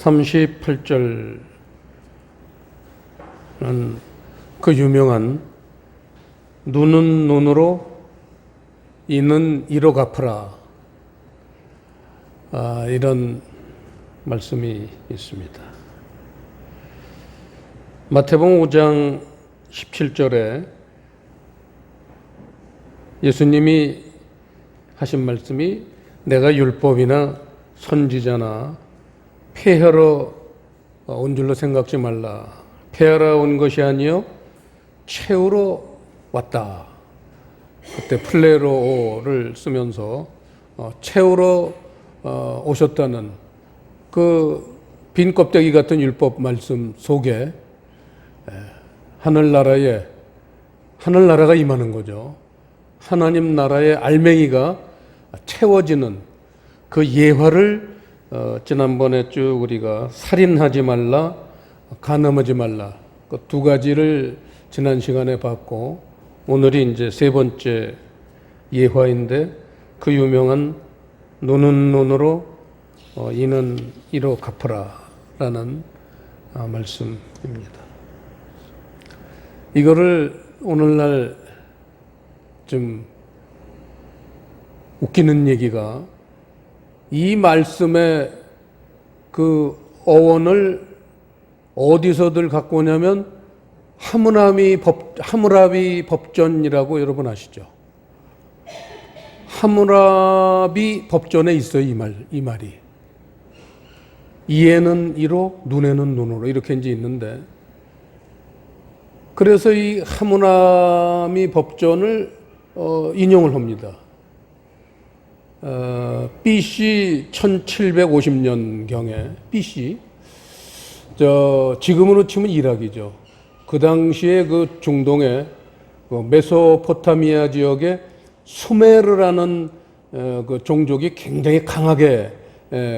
38절은 그 유명한 눈은 눈으로 이는 이로 갚으라, 이런 말씀이 있습니다. 마태복음 5장 17절에 예수님이 하신 말씀이 내가 율법이나 선지자나 폐하러 온 줄로 생각지 말라. 폐하러 온 것이 아니요 채우러 왔다. 그때 플레로를 쓰면서 채우러 오셨다는 그 빈 껍데기 같은 율법 말씀 속에 하늘나라가 임하는 거죠. 하나님 나라의 알맹이가 채워지는 그 예화를 지난번에 쭉 우리가 살인하지 말라, 간음하지 말라, 그 두 가지를 지난 시간에 봤고, 오늘이 이제 세 번째 예화인데 그 유명한 눈은 눈으로 이는 이로 갚으라 라는 말씀입니다. 이거를 오늘날 좀 웃기는 얘기가, 이 말씀의 그 어원을 어디서들 갖고 오냐면 하무라비 법전이라고 여러분 아시죠? 하무라비 법전에 있어요, 이 말이. 이에는 이로, 눈에는 눈으로, 이렇게 이제 있는데, 그래서 이 하무라비 법전을 인용을 합니다. BC 1750년경에, BC, 지금으로 치면 이락이죠. 그 당시에 그 중동의 메소포타미아 지역에 수메르라는 그 종족이 굉장히 강하게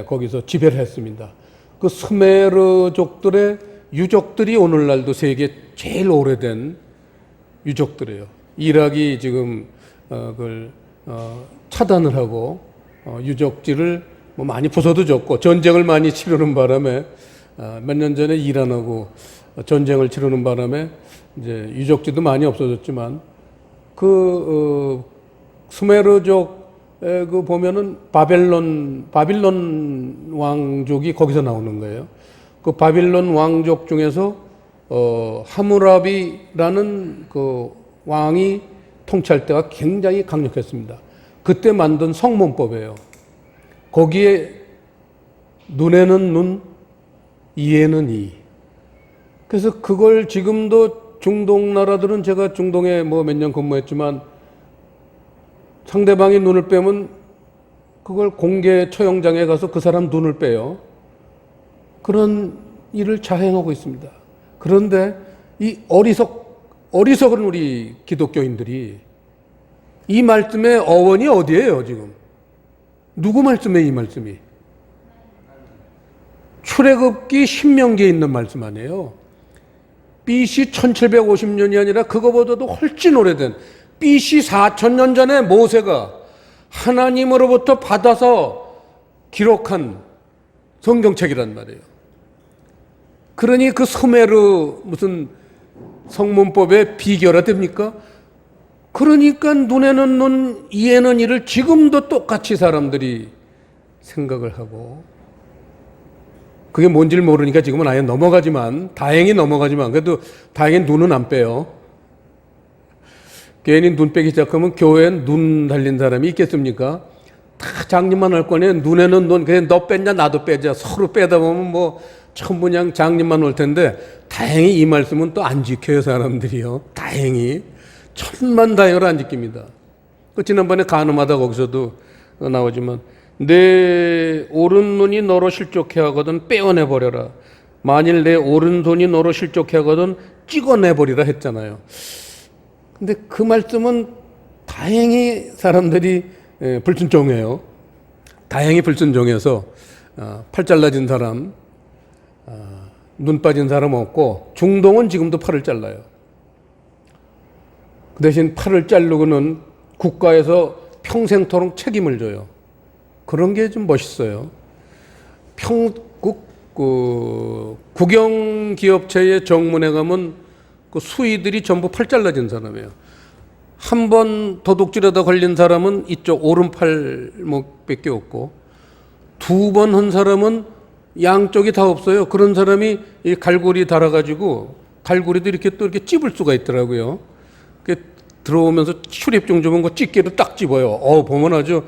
거기서 지배를 했습니다. 그 수메르족들의 유적들이 오늘날도 세계 제일 오래된 유적들이에요. 이락이 지금 그걸 차단을 하고 유적지를 많이 부숴도 전쟁을 많이 치르는 바람에 몇 년 전에 이란하고 전쟁을 치르는 바람에 이제 유적지도 많이 없어졌지만 그 수메르족 그 보면은 바빌론 왕족이 거기서 나오는 거예요. 그 바빌론 왕족 중에서 하무라비라는 그 왕이 통치할 때가 굉장히 강력했습니다. 그때 만든 성문법이에요. 거기에 눈에는 눈, 이에는 이. 그래서 그걸 지금도 중동 나라들은, 제가 중동에 몇 년 근무했지만, 상대방이 눈을 빼면 그걸 공개 처형장에 가서 그 사람 눈을 빼요. 그런 일을 자행하고 있습니다. 그런데 이 어리석은 우리 기독교인들이 이 말씀의 어원이 어디예요, 지금? 누구 말씀에 이 말씀이? 출애굽기 신명기에 있는 말씀 아니에요. BC 1750년이 아니라 그거보다도 훨씬 오래된 BC 4000년 전에 모세가 하나님으로부터 받아서 기록한 성경책이란 말이에요. 그러니 그 수메르 무슨 성문법에 비교가 됩니까? 그러니까 눈에는 눈, 이에는 이를 지금도 똑같이 사람들이 생각을 하고, 그게 뭔지를 모르니까 지금은 아예 다행히 넘어가지만, 그래도 다행히 눈은 안 빼요. 괜히 눈 빼기 시작하면 교회엔 눈 달린 사람이 있겠습니까? 다 장님만 할 거네. 눈에는 눈, 그래 너 뺐냐 나도 빼자. 서로 빼다 보면 천분양 장님만 올 텐데, 다행히 이 말씀은 또 안 지켜요, 사람들이요. 다행히. 천만다행으로 안 지킵니다. 지난번에 간음하다 거기서도 나오지만, 내 오른눈이 너로 실족해 하거든 빼어내버려라. 만일 내 오른손이 너로 실족해 하거든 찍어내버리라 했잖아요. 근데 그 말씀은 다행히 사람들이 불순종해요. 다행히 불순종해서 팔 잘라진 사람, 눈 빠진 사람 없고, 중동은 지금도 팔을 잘라요. 그 대신 팔을 자르고는 국가에서 평생토록 책임을 져요. 그런 게 좀 멋있어요. 그 국영 기업체의 정문에 가면 그 수의들이 전부 팔 잘라진 사람이에요. 한 번 도둑질하다 걸린 사람은 이쪽 오른팔목밖에 없고, 두 번 한 사람은 양쪽이 다 없어요. 그런 사람이 이 갈고리 달아가지고 갈고리도 이렇게 또 이렇게 찝을 수가 있더라고요. 들어오면서 출입증 주면 그 집게로 딱 집어요. 보면 아주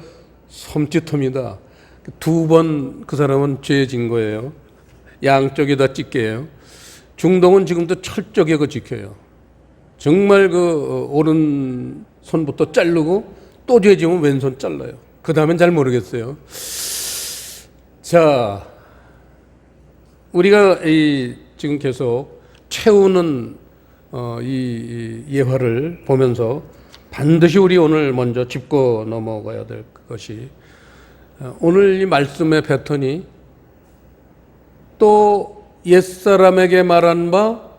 섬찟합니다. 두 번 그 사람은 죄진 거예요. 양쪽이 다 집게예요. 중동은 지금도 철저하게 그 지켜요. 정말 그 오른손부터 자르고 또 죄지면 왼손 잘라요. 그 다음엔 잘 모르겠어요. 자, 우리가 지금 계속 채우는 이 예화를 보면서 반드시 우리 오늘 먼저 짚고 넘어가야 될 것이, 오늘 이 말씀의 패턴이 또 옛사람에게 말한 바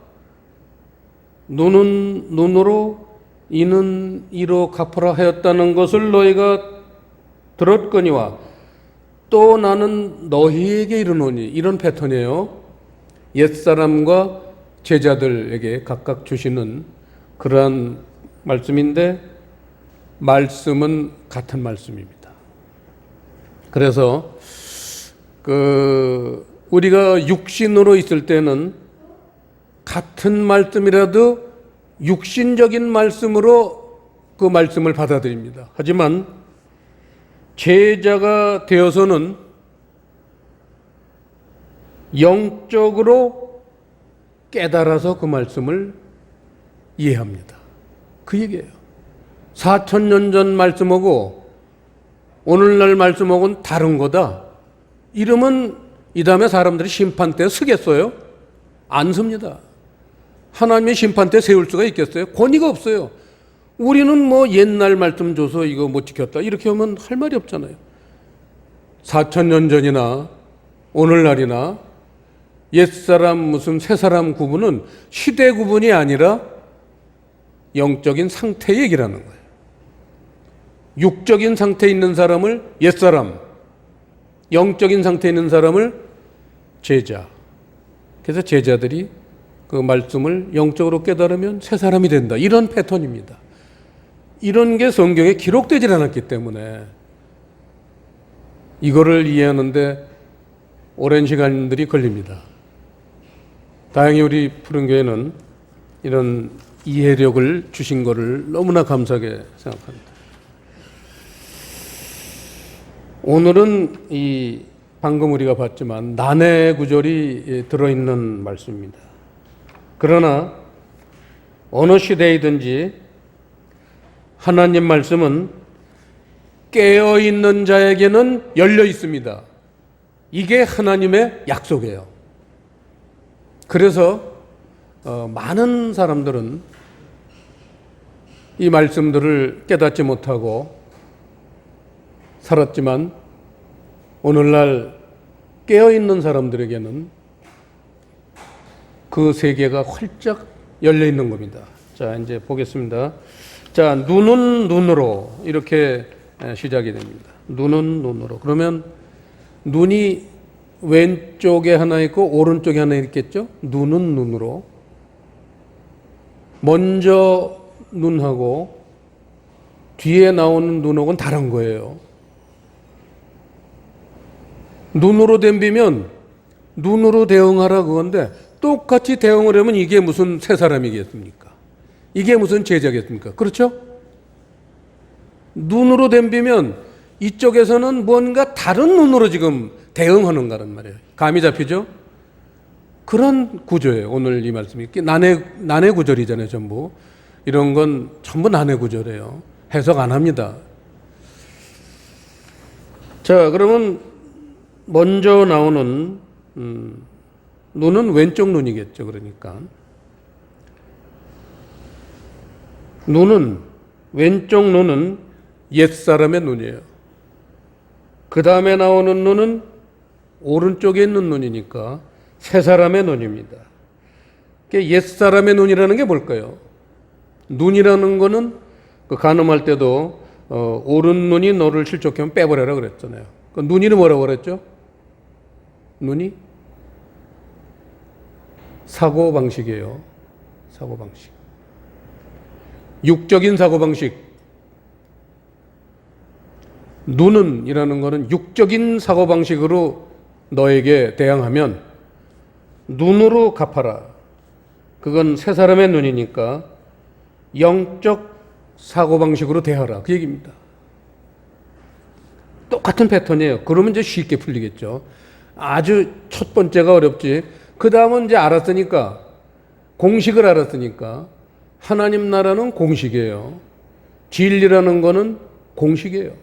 눈은 눈으로 이는 이로 갚으라 하였다는 것을 너희가 들었거니와 또 나는 너희에게 이르노니, 이런 패턴이에요. 옛사람과 제자들에게 각각 주시는 그러한 말씀인데, 말씀은 같은 말씀입니다. 그래서 우리가 육신으로 있을 때는 같은 말씀이라도 육신적인 말씀으로 그 말씀을 받아들입니다. 하지만 제자가 되어서는 영적으로 깨달아서 그 말씀을 이해합니다. 그 얘기예요. 4,000년 전 말씀하고 오늘날 말씀하고는 다른 거다. 이러면 이 다음에 사람들이 심판대에 서겠어요? 안 섭니다. 하나님의 심판대에 세울 수가 있겠어요? 권위가 없어요. 우리는 뭐 옛날 말씀 줘서 이거 못 지켰다 이렇게 하면 할 말이 없잖아요. 4,000년 전이나 오늘날이나 옛사람 무슨 새사람 구분은 시대 구분이 아니라 영적인 상태 얘기라는 거예요. 육적인 상태에 있는 사람을 옛사람, 영적인 상태에 있는 사람을 제자. 그래서 제자들이 그 말씀을 영적으로 깨달으면 새 사람이 된다. 이런 패턴입니다. 이런 게 성경에 기록되질 않았기 때문에 이거를 이해하는데 오랜 시간들이 걸립니다. 다행히 우리 푸른교회는 이런 이해력을 주신 것을 너무나 감사하게 생각합니다. 오늘은 방금 우리가 봤지만 난해 구절이 들어있는 말씀입니다. 그러나 어느 시대이든지 하나님 말씀은 깨어있는 자에게는 열려 있습니다. 이게 하나님의 약속이에요. 그래서 많은 사람들은 이 말씀들을 깨닫지 못하고 살았지만 오늘날 깨어있는 사람들에게는 그 세계가 활짝 열려 있는 겁니다. 자, 이제 보겠습니다. 자, 눈은 눈으로 이렇게 시작이 됩니다. 눈은 눈으로. 그러면 눈이 왼쪽에 하나 있고 오른쪽에 하나 있겠죠? 눈은 눈으로. 먼저 눈하고 뒤에 나오는 눈하고는 다른 거예요. 눈으로 덤비면 눈으로 대응하라 그건데 똑같이 대응을 하면 이게 무슨 새 사람이겠습니까? 이게 무슨 제자겠습니까? 그렇죠? 눈으로 덤비면 이쪽에서는 뭔가 다른 눈으로 지금 대응하는 거란 말이에요. 감이 잡히죠? 그런 구조예요. 오늘 이 말씀이. 난해 구절이잖아요. 전부. 이런 건 전부 난해 구절이에요. 해석 안 합니다. 자, 그러면 먼저 나오는 눈은 왼쪽 눈이겠죠. 그러니까 눈은 왼쪽 눈은 옛사람의 눈이에요. 그 다음에 나오는 눈은 오른쪽에 있는 눈이니까 새 사람의 눈입니다. 옛사람의 눈이라는 게 뭘까요? 눈이라는 거는 그 간음할 때도 오른 눈이 너를 실족하면 빼버려라 그랬잖아요. 그 눈이 뭐라고 그랬죠? 눈이 사고방식이에요. 사고방식. 육적인 사고방식. 눈은이라는 것은 육적인 사고방식으로 너에게 대항하면 눈으로 갚아라. 그건 세 사람의 눈이니까 영적 사고방식으로 대하라. 그 얘기입니다. 똑같은 패턴이에요. 그러면 이제 쉽게 풀리겠죠. 아주 첫 번째가 어렵지. 그 다음은 이제 알았으니까, 공식을 알았으니까, 하나님 나라는 공식이에요. 진리라는 거는 공식이에요.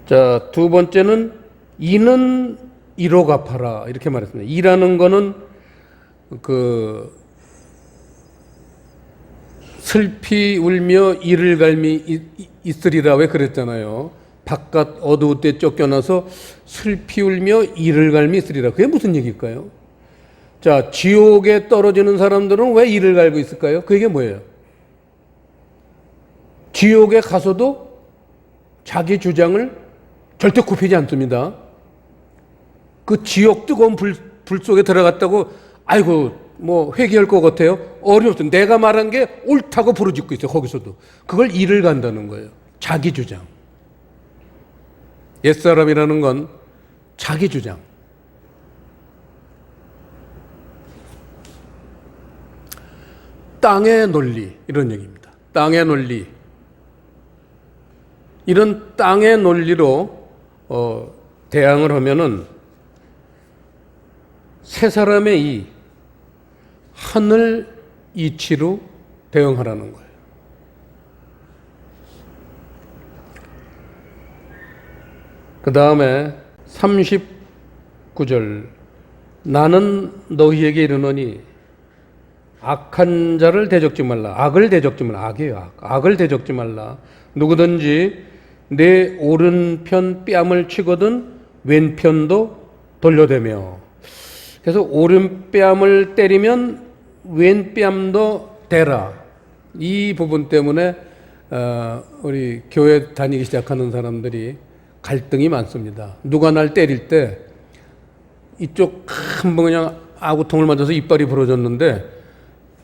자, 두 번째는 이는 이로 갚아라. 이렇게 말했습니다. 이라는 거는 슬피 울며 이를 갈미 있으리라 왜 그랬잖아요. 바깥 어두울 때 쫓겨나서 슬피 울며 이를 갈미 있으리라. 그게 무슨 얘기일까요? 자, 지옥에 떨어지는 사람들은 왜 이를 갈고 있을까요? 그게 뭐예요? 지옥에 가서도 자기 주장을 절대 굽히지 않습니다. 그 지옥 뜨거운 불 속에 들어갔다고 아이고 뭐 회개할 것 같아요? 어렵죠. 내가 말한 게 옳다고 부르짖고 있어요. 거기서도. 그걸 이를 간다는 거예요. 자기 주장. 옛사람이라는 건 자기 주장. 땅의 논리 이런 얘기입니다. 땅의 논리. 이런 땅의 논리로 대항을 하면은 세 사람의 이 하늘 이치로 대응하라는 거예요. 그 다음에 39절 나는 너희에게 이르노니 악한 자를 대적지 말라. 악을 대적지 말라. 악이에요. 악을 대적지 말라. 누구든지 내 오른편 뺨을 치거든 왼편도 돌려대며. 그래서 오른뺨을 때리면 왼뺨도 대라. 이 부분 때문에 우리 교회 다니기 시작하는 사람들이 갈등이 많습니다. 누가 날 때릴 때 이쪽 한번 그냥 아구통을 맞아서 이빨이 부러졌는데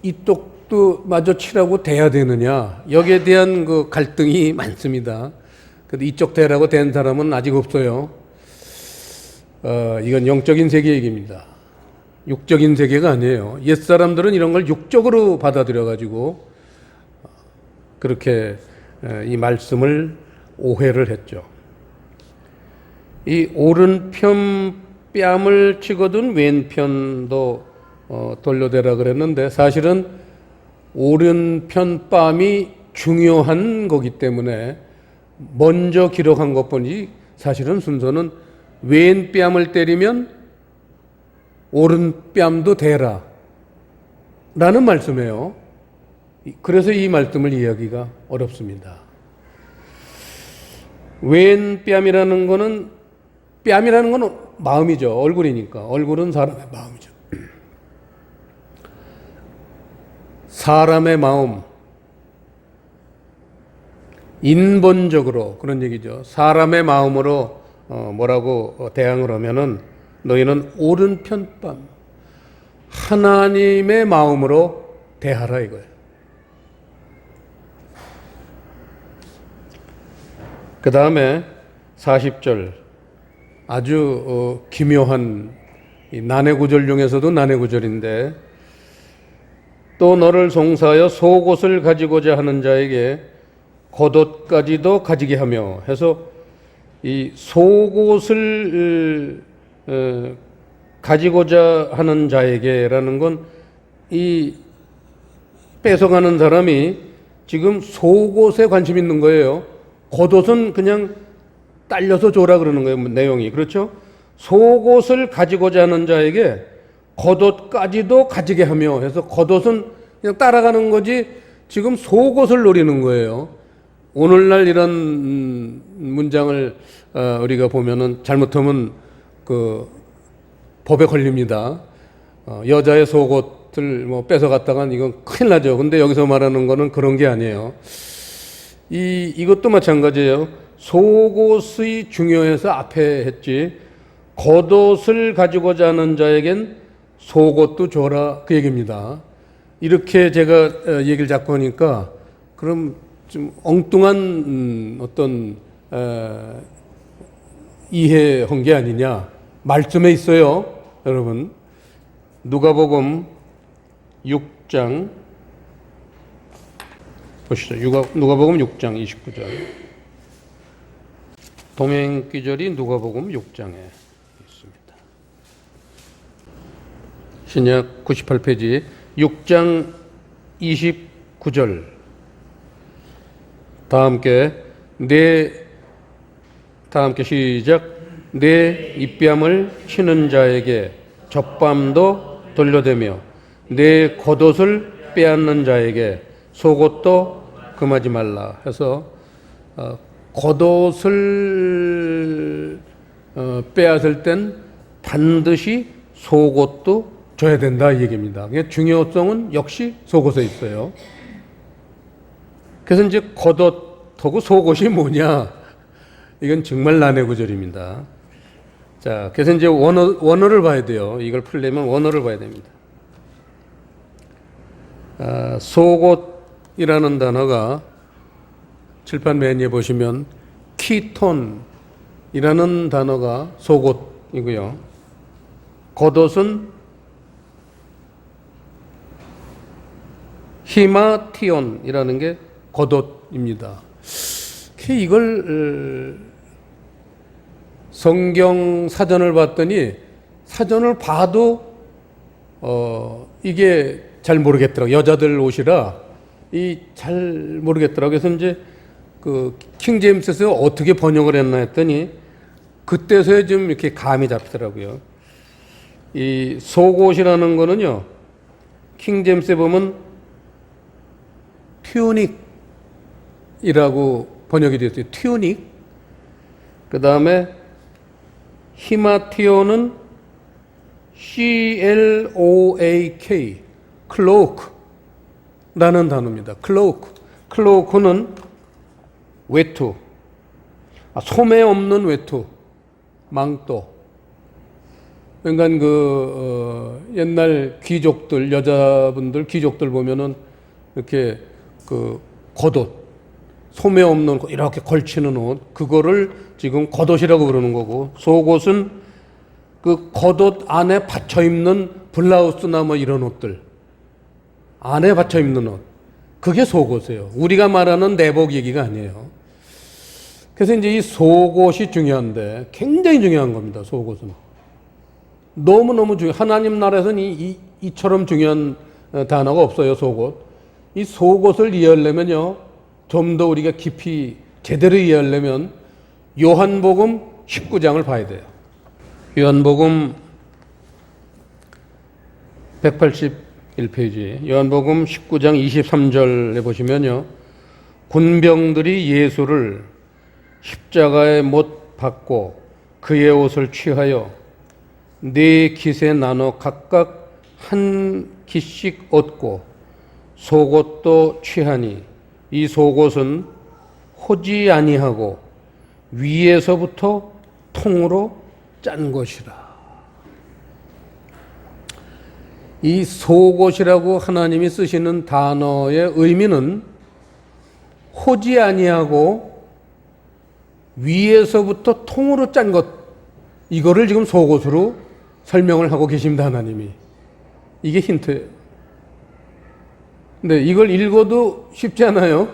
이쪽도 마저 치라고 대야 되느냐. 여기에 대한 그 갈등이 많습니다. 그래도 이쪽 대라고 된 사람은 아직 없어요. 이건 영적인 세계 얘기입니다. 육적인 세계가 아니에요. 옛사람들은 이런 걸 육적으로 받아들여가지고 그렇게 이 말씀을 오해를 했죠. 이 오른편 뺨을 치거든 왼편도 돌려대라 그랬는데 사실은 오른편 뺨이 중요한 거기 때문에 먼저 기록한 것뿐이 사실은 순서는 왼뺨을 때리면 오른뺨도 대라 라는 말씀이에요. 그래서 이 말씀을 이해하기가 어렵습니다. 왼뺨이라는 거는 뺨이라는 건 마음이죠. 얼굴이니까. 얼굴은 사람의 마음이죠. 사람의 마음. 인본적으로 그런 얘기죠. 사람의 마음으로 뭐라고 대항을 하면은 너희는 오른편 뺨 하나님의 마음으로 대하라 이거예요. 그 다음에 40절 아주 기묘한 난해구절 중에서도 난해구절인데 또 너를 송사하여 속옷을 가지고자 하는 자에게 겉옷까지도 가지게 하며 해서 이 속옷을 가지고자 하는 자에게라는 건 이 뺏어가는 사람이 지금 속옷에 관심 있는 거예요. 겉옷은 그냥 딸려서 줘라 그러는 거예요. 내용이. 그렇죠? 속옷을 가지고자 하는 자에게 겉옷까지도 가지게 하며 해서 겉옷은 그냥 따라가는 거지 지금 속옷을 노리는 거예요. 오늘날 이런 문장을 우리가 보면은 잘못하면 그 법에 걸립니다. 여자의 속옷을 뭐 뺏어갔다간 이건 큰일 나죠. 근데 여기서 말하는 거는 그런 게 아니에요. 이것도 마찬가지예요. 속옷이 중요해서 앞에 했지 겉옷을 가지고자 하는 자에겐 속옷도 줘라 그 얘기입니다. 이렇게 제가 얘기를 자꾸 하니까 그럼 좀 엉뚱한 어떤 이해한 게 아니냐. 말씀에 있어요. 여러분 누가복음 6장 보시죠. 누가복음 6장 29절. 동행귀절이 누가복음 6장에 있습니다. 신약 98페이지 6장 29절. 다 함께 시작. 내 입뺨을 치는 자에게 젖밤도 돌려대며 내 겉옷을 빼앗는 자에게 속옷도 금하지 말라 해서 겉옷을 빼앗을 땐 반드시 속옷도 줘야 된다 이 얘기입니다. 중요성은 역시 속옷에 있어요. 그래서 이제 겉옷하고 속옷이 뭐냐? 이건 정말 난해 구절입니다. 자, 그래서 이제 원어를 봐야 돼요. 이걸 풀려면 원어를 봐야 됩니다. 속옷이라는 단어가 칠판 맨 위에 보시면 키톤이라는 단어가 속옷이고요. 겉옷은 히마티온이라는 게 겉옷입니다. 이걸 성경 사전을 봤더니 사전을 봐도 이게 잘 모르겠더라고요. 여자들 옷이라 잘 모르겠더라고요. 그래서 이제 그 킹제임스에서 어떻게 번역을 했나 했더니 그때서야 좀 이렇게 감이 잡히더라고요. 이 속옷이라는 거는요, 킹제임스에 보면 튜닉이라고 번역이 되었어요. 튜닉. 그 다음에 히마티오는 CLOAK, 클로크라는 단어입니다. 클로크는 외투, 소매 없는 외투, 망토. 그러니까 옛날 귀족들, 여자분들 귀족들 보면은 이렇게 그 겉옷, 소매 없는 이렇게 걸치는 옷, 그거를 지금 겉옷이라고 그러는 거고, 속옷은 그 겉옷 안에 받쳐 입는 블라우스나 뭐 이런 옷들, 안에 받쳐 입는 옷, 그게 속옷이에요. 우리가 말하는 내복 얘기가 아니에요. 그래서 이제 이 속옷이 중요한데, 굉장히 중요한 겁니다. 속옷은 너무너무 중요. 하나님 나라에서는 이처럼 중요한 단어가 없어요. 속옷. 이 속옷을 이해하려면요, 좀 더 우리가 깊이 제대로 이해하려면 요한복음 19장을 봐야 돼요. 요한복음 181페이지, 요한복음 19장 23절에 보시면요, 군병들이 예수를 십자가에 못 박고 그의 옷을 취하여 네 깃에 나눠 각각 한 깃씩 얻고 속옷도 취하니 이 속옷은 호지 아니하고 위에서부터 통으로 짠 것이라. 이 속옷이라고 하나님이 쓰시는 단어의 의미는 호지 아니하고 위에서부터 통으로 짠 것, 이거를 지금 속옷으로 설명을 하고 계십니다. 하나님이. 이게 힌트예요. 근데 이걸 읽어도 쉽지 않아요.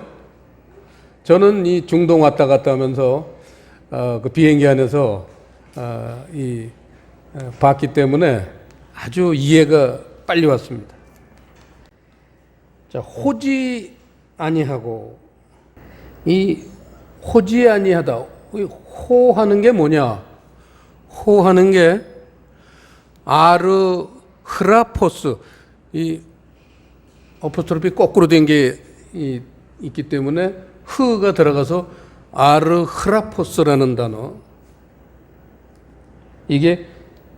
저는 이 중동 왔다 갔다 하면서 그 비행기 안에서 봤기 때문에 아주 이해가 빨리 왔습니다. 자, 호지 아니하고, 이 호지 아니하다, 호하는 게 뭐냐? 호하는 게 아르흐라포스, 이 어포스트로피 거꾸로 된 게 있기 때문에 흐가 들어가서 아르흐라포스라는 단어, 이게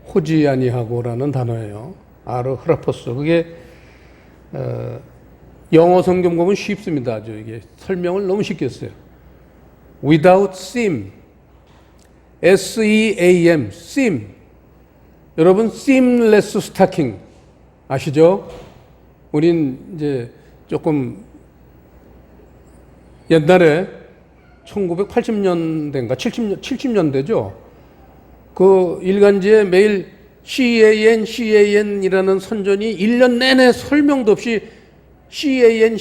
호지 아니하고라는 단어예요. 아르흐라포스. 그게 영어 성경 보면 쉽습니다. 아주 이게 설명을 너무 쉽게 했어요. Without seam, S-E-A-M, seam. 여러분 seamless 스타킹 아시죠? 우린 이제 조금 옛날에 1980년대인가 70년대죠. 그 일간지에 매일 CAN이라는 선전이 1년 내내 설명도 없이 CAN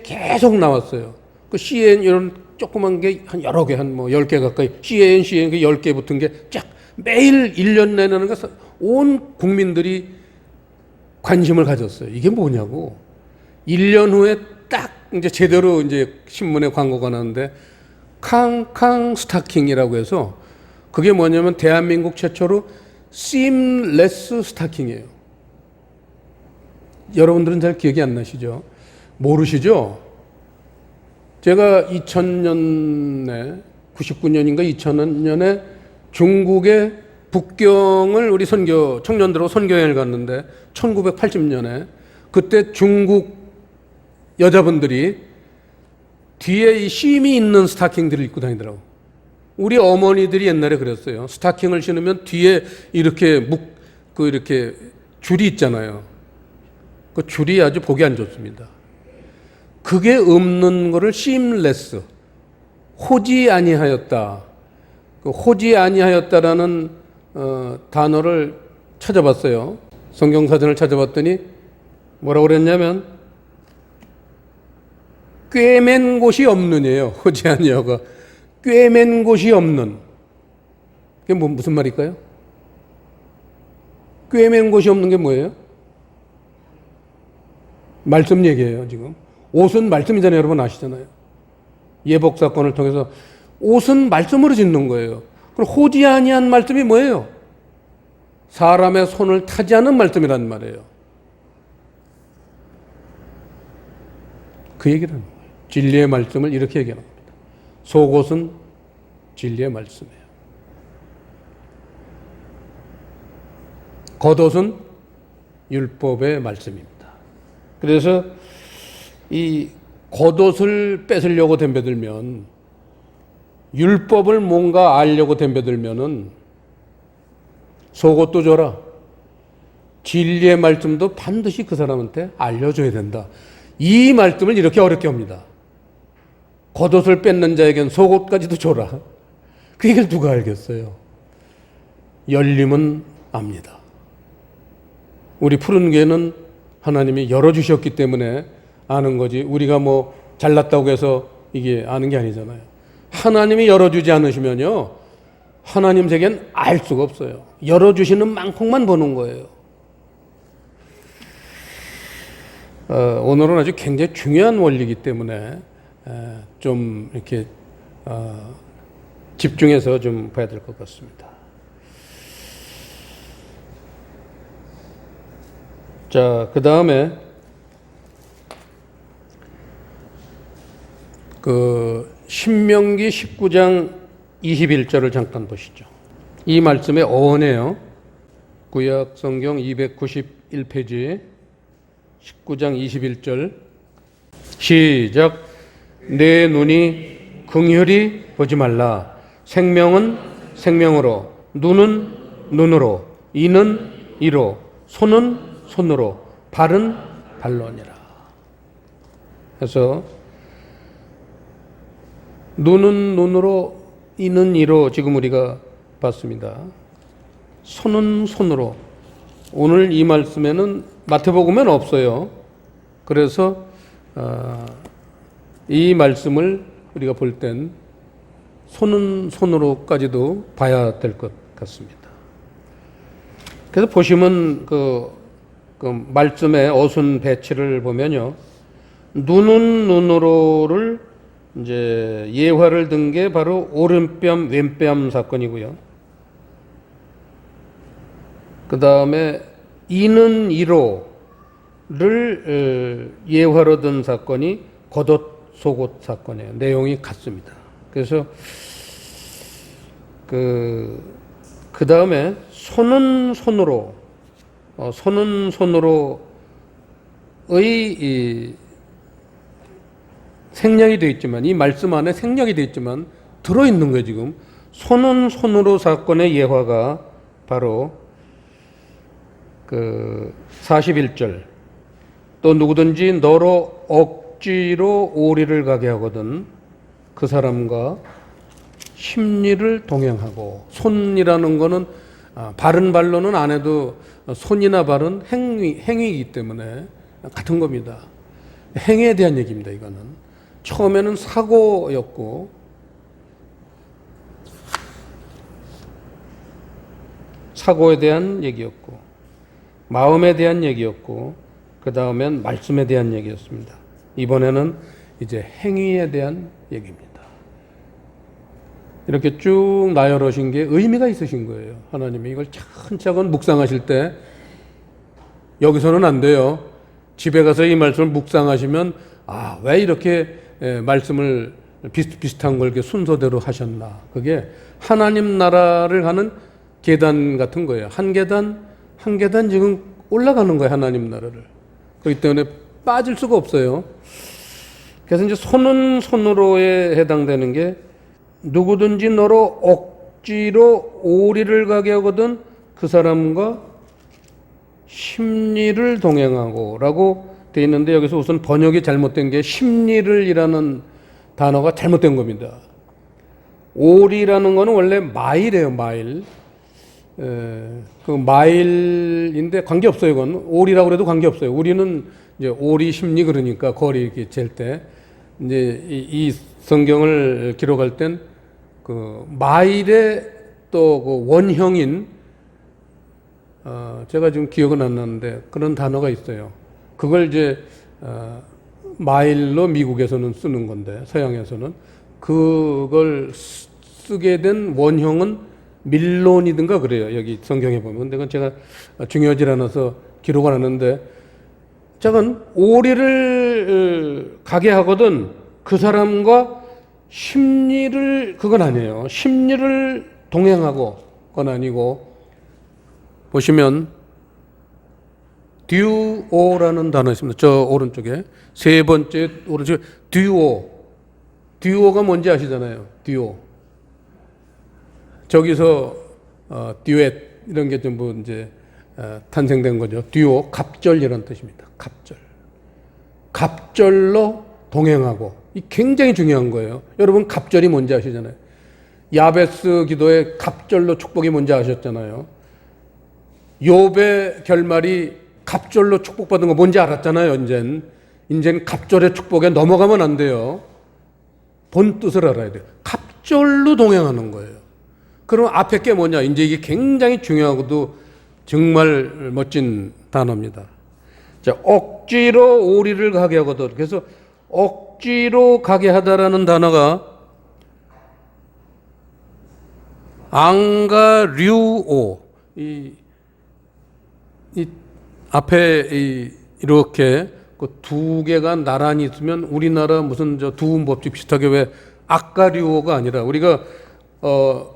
계속 나왔어요. 그 CAN 이런 조그만 게 한 여러 개, 한 뭐 10개 가까이 CAN 그 10개 붙은 게 쫙 매일 1년 내내는 거 온 국민들이 관심을 가졌어요. 이게 뭐냐고. 1년 후에 딱 이제 제대로 이제 신문에 광고가 나는데 캉캉 스타킹이라고 해서 그게 뭐냐면 대한민국 최초로 seamless 스타킹이에요. 여러분들은 잘 기억이 안 나시죠? 모르시죠? 제가 2000년에 99년인가 2000년에 중국의 북경을 우리 청년들하고 선교여행을 갔는데 1980년에 그때 중국 여자분들이 뒤에 이 심이 있는 스타킹들을 입고 다니더라고. 우리 어머니들이 옛날에 그랬어요. 스타킹을 신으면 뒤에 이렇게 이렇게 줄이 있잖아요. 그 줄이 아주 보기 안 좋습니다. 그게 없는 거를 seamless, 호지 아니하였다. 그 호지 아니하였다라는 단어를 찾아봤어요. 성경사전을 찾아봤더니 뭐라고 그랬냐면 꿰맨 곳이 없는이에요. 호지 아니하가 꿰맨 곳이 없는. 그게 무슨 말일까요? 꿰맨 곳이 없는 게 뭐예요? 말씀 얘기예요, 지금. 옷은 말씀이잖아요. 여러분 아시잖아요. 예복 사건을 통해서 옷은 말씀으로 짓는 거예요. 그럼 호지 아니한 말씀이 뭐예요? 사람의 손을 타지 않은 말씀이란 말이에요. 그 얘기를 하는 거예요. 진리의 말씀을 이렇게 얘기하는 겁니다. 속옷은 진리의 말씀이에요. 겉옷은 율법의 말씀입니다. 그래서 이 겉옷을 뺏으려고 덤벼들면, 율법을 뭔가 알려고 덤벼들면은 속옷도 줘라. 진리의 말씀도 반드시 그 사람한테 알려줘야 된다. 이 말씀을 이렇게 어렵게 합니다. 겉옷을 뺏는 자에겐 속옷까지도 줘라. 그 얘기를 누가 알겠어요? 열림은 압니다. 우리 푸른 교회는 하나님이 열어주셨기 때문에 아는 거지, 우리가 뭐 잘났다고 해서 이게 아는 게 아니잖아요. 하나님이 열어주지 않으시면요, 하나님 세계는 알 수가 없어요. 열어주시는 만큼만 보는 거예요. 오늘은 아주 굉장히 중요한 원리이기 때문에 좀 이렇게 집중해서 좀 봐야 될 것 같습니다. 자, 그 다음에 신명기 19장 21절을 잠깐 보시죠. 이 말씀의 어원이에요. 구약 성경 291페이지 19장 21절 시작. 내 눈이 긍휼히 보지 말라. 생명은 생명으로, 눈은 눈으로, 이는 이로, 손은 손으로, 발은 발로니라. 그래서 눈은 눈으로, 이는 이로 지금 우리가 봤습니다. 손은 손으로. 오늘 이 말씀에는 마태복음에는 없어요. 그래서 이 말씀을 우리가 볼 땐 손은 손으로까지도 봐야 될 것 같습니다. 그래서 보시면 그 말씀의 어순 배치를 보면요, 눈은 눈으로를 이제 예화를 든 게 바로 오른뺨 왼뺨 사건이고요. 그 다음에 이는 이로를 예화로 든 사건이 겉옷 속옷 사건이에요. 내용이 같습니다. 그래서 그 다음에 손은 손으로, 손은 손으로의 이 생략이 되어 있지만, 이 말씀 안에 생략이 되어 있지만 들어있는 거예요. 지금 손은 손으로 사건의 예화가 바로 그 41절 또 누구든지 너로 억지로 오리를 가게 하거든 그 사람과 심리를 동행하고 손이라는 거는 바른 발로는 안 해도 손이나 발은 행위이기 때문에 같은 겁니다. 행위에 대한 얘기입니다. 이거는 처음에는 사고였고 사고에 대한 얘기였고 마음에 대한 얘기였고 그 다음엔 말씀에 대한 얘기였습니다. 이번에는 이제 행위에 대한 얘기입니다. 이렇게 쭉 나열하신 게 의미가 있으신 거예요. 하나님이 이걸 차근차근 묵상하실 때 여기서는 안 돼요. 집에 가서 이 말씀을 묵상하시면 왜 이렇게 말씀을 비슷비슷한 걸 이렇게 순서대로 하셨나. 그게 하나님 나라를 가는 계단 같은 거예요. 한 계단 한 계단 지금 올라가는 거예요. 하나님 나라를. 그렇기 때문에 빠질 수가 없어요. 그래서 이제 손은 손으로에 해당되는 게 누구든지 너로 억지로 오리를 가게 하거든 그 사람과 심리를 동행하고 라고 되어 있는데 여기서 우선 번역이 잘못된 게 심리를 이라는 단어가 잘못된 겁니다. 오리라는 거는 원래 마일이에요. 마일. 그 마일인데 관계없어요. 이건 오리라고 그래도 관계없어요. 우리는 이제 오리 심리 그러니까 거리 이렇게 잴 때 이제 이 성경을 기록할 땐 그 마일의 또 그 원형인 제가 지금 기억은 안 나는데 그런 단어가 있어요. 그걸 이제 마일로 미국에서는 쓰는 건데 서양에서는 그걸 쓰게 된 원형은 밀론이든가 그래요. 여기 성경에 보면. 근데 그건 제가 중요하지 않아서 기록을 하는데 저건 오리를 가게 하거든 그 사람과 심리를 그건 아니에요. 심리를 동행하고 그건 아니고 보시면 듀오라는 단어 있습니다. 저 오른쪽에 세 번째 오른쪽에 듀오가 뭔지 아시잖아요. 듀오. 저기서 듀엣 이런 게 전부 이제 탄생된 거죠. 듀오 갑절이라는 뜻입니다. 갑절로 동행하고 이 굉장히 중요한 거예요. 여러분 갑절이 뭔지 아시잖아요. 야베스 기도에 갑절로 축복이 뭔지 아셨잖아요. 욥의 결말이 갑절로 축복받은 거 뭔지 알았잖아요. 이젠 갑절의 축복에 넘어가면 안 돼요. 본 뜻을 알아야 돼요. 갑절로 동행하는 거예요. 그럼 앞에 게 뭐냐? 이제 이게 굉장히 중요하고도 정말 멋진 단어입니다. 자, 억지로 오리를 가게 하거든. 그래서 억지로 가게 하다라는 단어가 앙가류오 이 앞에 이렇게 그 두 개가 나란히 있으면 우리나라 무슨 저 두음 법칙 비슷하게 왜 아까류오가 아니라 우리가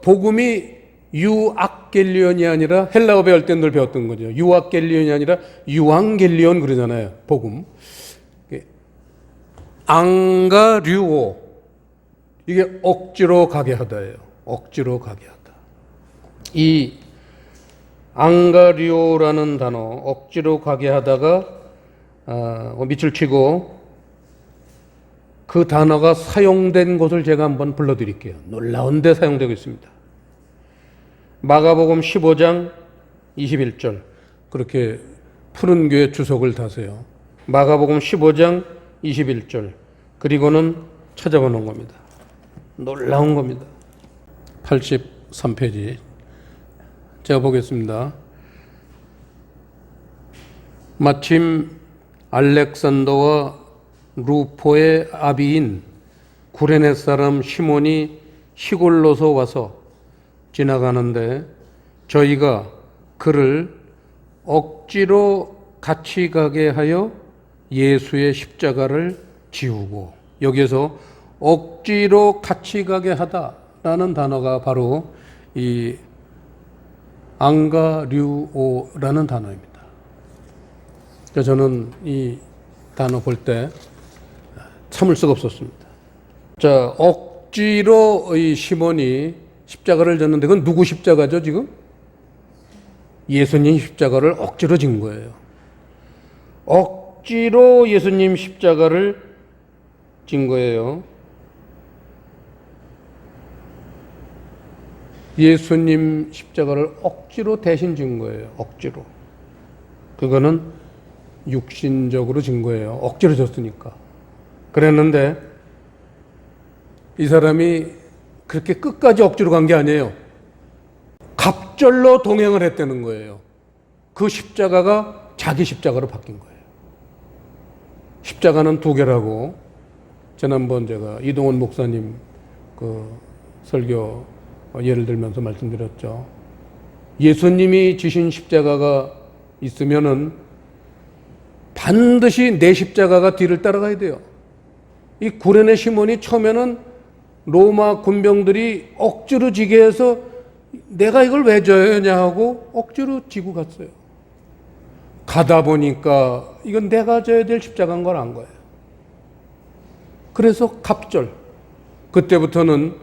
복음이 유악겔리온이 아니라 헬라어 배울 때 늘 배웠던 거죠. 유악겔리온이 아니라 유앙겔리온 그러잖아요. 복음. 앙가류오 이게 억지로 가게 하다예요. 억지로 가게 하다. 이 앙가류오라는 단어 억지로 가게 하다가 밑줄 치고 그 단어가 사용된 곳을 제가 한번 불러드릴게요. 놀라운 데 사용되고 있습니다. 마가복음 15장 21절 그렇게 푸른 교회 주석을 다세요. 마가복음 15장 21절 그리고는 찾아보는 겁니다. 놀라운 겁니다. 83페이지 제가 보겠습니다. 마침 알렉산더와 루포의 아비인 구레네 사람 시몬이 시골로서 와서 지나가는데 저희가 그를 억지로 같이 가게 하여 예수의 십자가를 지우고 여기에서 억지로 같이 가게 하다라는 단어가 바로 이 앙가류오라는 단어입니다. 그래서 저는 이 단어 볼 때 참을 수가 없었습니다. 자, 억지로 이 시몬이 십자가를 졌는데 그건 누구 십자가죠 지금? 예수님 십자가를 억지로 진 거예요. 억지로 예수님 십자가를 진 거예요. 예수님 십자가를 억지로 대신 진 거예요. 억지로. 그거는 육신적으로 진 거예요. 억지로 졌으니까. 그랬는데 이 사람이 그렇게 끝까지 억지로 간 게 아니에요. 갑절로 동행을 했다는 거예요. 그 십자가가 자기 십자가로 바뀐 거예요. 십자가는 두 개라고 지난번 제가 이동원 목사님 그 설교 예를 들면서 말씀드렸죠. 예수님이 지신 십자가가 있으면은 반드시 내 십자가가 뒤를 따라가야 돼요. 이 구레네 시몬이 처음에는 로마 군병들이 억지로 지게 해서 내가 이걸 왜 져야 하냐 하고 억지로 지고 갔어요. 가다 보니까 이건 내가 져야 될 십자가인 걸 안 거예요. 그래서 갑절. 그때부터는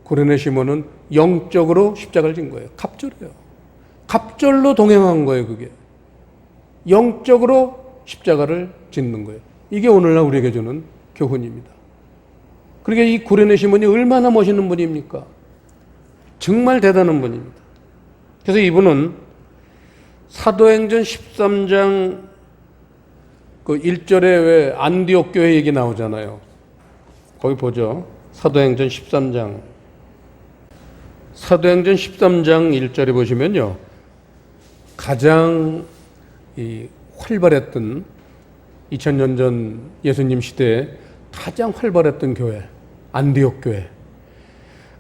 구레네 시몬은 영적으로 십자가를 진 거예요. 갑절이에요. 갑절로 동행한 거예요, 그게. 영적으로 십자가를 짓는 거예요. 이게 오늘날 우리에게 주는 교훈입니다. 그러니까 이 구레네 시몬이 얼마나 멋있는 분입니까? 정말 대단한 분입니다. 그래서 이분은 사도행전 13장 그 1절에 왜 안디옥 교회 얘기 나오잖아요. 거기 보죠. 사도행전 13장. 사도행전 13장 1절에 보시면요. 가장 활발했던 2000년 전 예수님 시대에 가장 활발했던 교회, 안디옥 교회.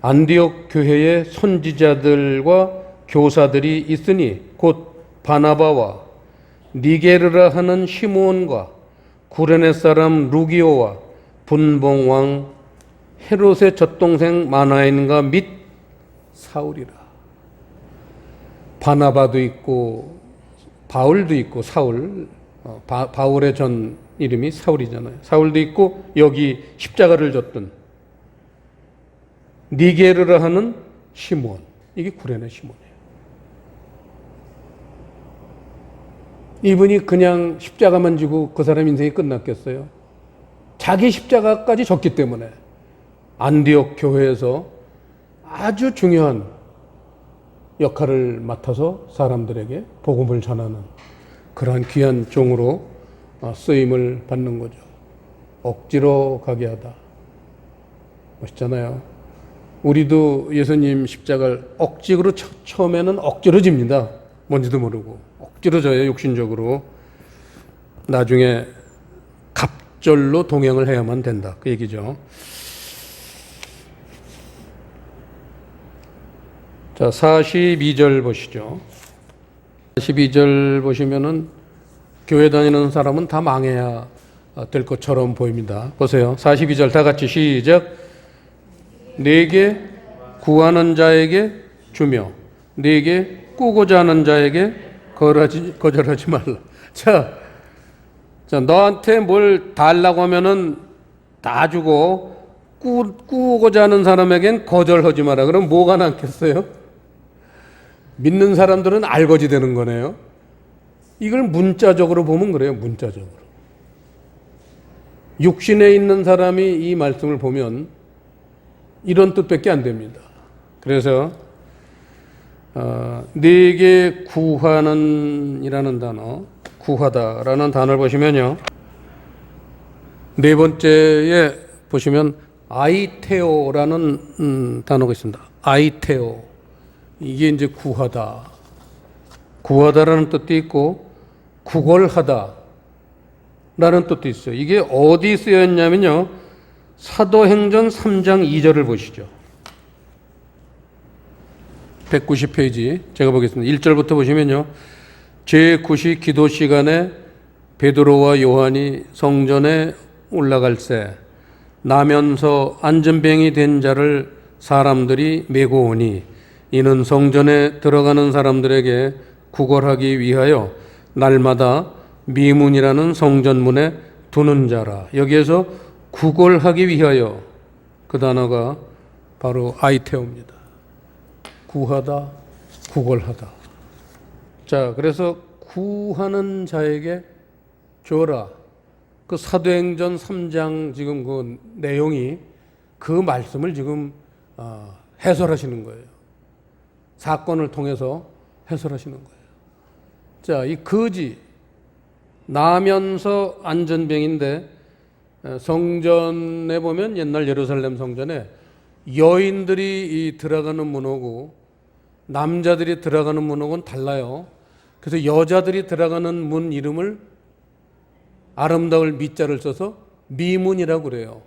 안디옥 교회의 선지자들과 교사들이 있으니 곧 바나바와 니게르라 하는 시므온과 구레네 사람 루기오와 분봉왕 헤롯의 젖동생 마나엔과 및 사울이라. 바나바도 있고 바울도 있고 사울, 바울의 전 이름이 사울이잖아요. 사울도 있고 여기 십자가를 졌던 니게르라 하는 시므온. 이게 구레네 시므온이에요. 이분이 그냥 십자가만 지고 그 사람 인생이 끝났겠어요? 자기 십자가까지 졌기 때문에 안디옥 교회에서 아주 중요한 역할을 맡아서 사람들에게 복음을 전하는 그러한 귀한 종으로 쓰임을 받는 거죠. 억지로 가게 하다. 멋있잖아요. 우리도 예수님 십자가를 억지로 처음에는 억지로 집니다. 뭔지도 모르고 억지로 져요. 육신적으로. 나중에 갑절로 동행을 해야만 된다. 그 얘기죠. 자, 42절 보시죠. 42절 보시면은 교회 다니는 사람은 다 망해야 될 것처럼 보입니다. 보세요. 42절 다 같이 시작. 내게 구하는 자에게 주며 내게 꾸고자 하는 자에게 거절하지 말라. 자, 너한테 뭘 달라고 하면은 다 주고 꾸고자 하는 사람에겐 거절하지 마라. 그럼 뭐가 남겠어요? 믿는 사람들은 알거지 되는 거네요. 이걸 문자적으로 보면 그래요. 문자적으로. 육신에 있는 사람이 이 말씀을 보면 이런 뜻밖에 안 됩니다. 그래서 네게 구하는 이라는 단어, 구하다라는 단어를 보시면요. 네 번째에 보시면 아이테오라는 단어가 있습니다. 아이테오. 이게 이제 구하다. 구하다라는 뜻도 있고 구걸하다 라는 뜻도 있어요. 이게 어디 쓰여 있냐면요. 사도행전 3장 2절을 보시죠. 190페이지 제가 보겠습니다. 1절부터 보시면요. 제9시 기도 시간에 베드로와 요한이 성전에 올라갈새 나면서 안전병이 된 자를 사람들이 메고 오니 이는 성전에 들어가는 사람들에게 구걸하기 위하여 날마다 미문이라는 성전문에 두는 자라. 여기에서 구걸하기 위하여 그 단어가 바로 아이테오입니다. 구하다, 구걸하다. 자, 그래서 구하는 자에게 줘라. 그 사도행전 3장 지금 그 내용이 그 말씀을 지금 해설하시는 거예요. 사건을 통해서 해설하시는 거예요. 자, 이 거지 나면서 안전병인데 성전에 보면 옛날 예루살렘 성전에 여인들이 들어가는 문하고 남자들이 들어가는 문하고는 달라요. 그래서 여자들이 들어가는 문 이름을 아름다울 미자를 써서 미문이라고 그래요.